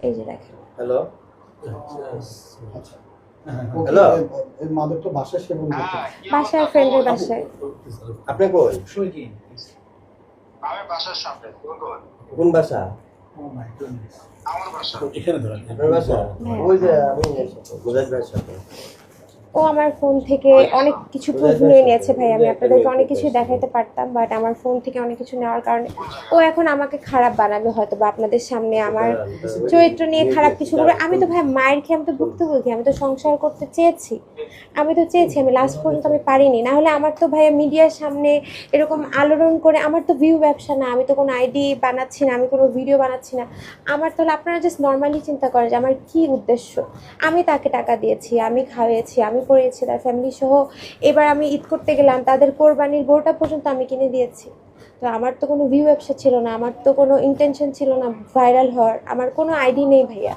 এই যে দেখেন। হ্যালো আচ্ছা হ্যালো এই মাদক তো বাসায় সেবন করতে বাসায় ফ্রেন্ডের বাসায়। আপনি কই? আমি বাসার সামনে কোন বাসা? আমার বাসা এখানে ধরেন আপনার বাসা? হ্যাঁ। ওই যে আমি মুজাহিদ ভাইয়ের সাথে। ও আমার ফোন থেকে অনেক কিছু প্রুফ নিয়ে নিয়েছে ভাই। আমি আপনাদেরকে অনেক কিছু দেখাতে পারতাম, বাট আমার ফোন থেকে অনেক কিছু নেওয়ার কারণে ও এখন আমাকে খারাপ বানাবে হয়তো, বা আপনাদের সামনে আমার চরিত্র নিয়ে খারাপ কিছু করবে। আমি তো ভাই মায়ের খেয়ে আমি তো ভুক্তভোগী, আমি তো সংসার করতে চেয়েছি, আমি লাস্ট পর্যন্ত আমি পারিনি। না হলে আমার তো ভাইয়া মিডিয়ার সামনে এরকম আলোড়ন করে, আমার তো ভিউ ব্যবসা না, আমি তো কোনো আইডি বানাচ্ছি না, আমি কোনো ভিডিও বানাচ্ছি না। আমার তাহলে আপনারা জাস্ট নর্মালি চিন্তা করেন যে আমার কী উদ্দেশ্য। আমি তাকে টাকা দিয়েছি, আমি খাওয়াইছি, আমি পড়িয়েছি তার ফ্যামিলি সহ। এবার আমি ঈদ করতে গেলাম, তাদের কোরবানির গরুটা পর্যন্ত আমি কিনে দিয়েছি। তো আমার তো কোনো ভিউ ব্যবসা ছিল না, আমার তো কোনো ইন্টেনশন ছিল না ভাইরাল হওয়ার, আমার কোনো আইডি নেই ভাইয়া।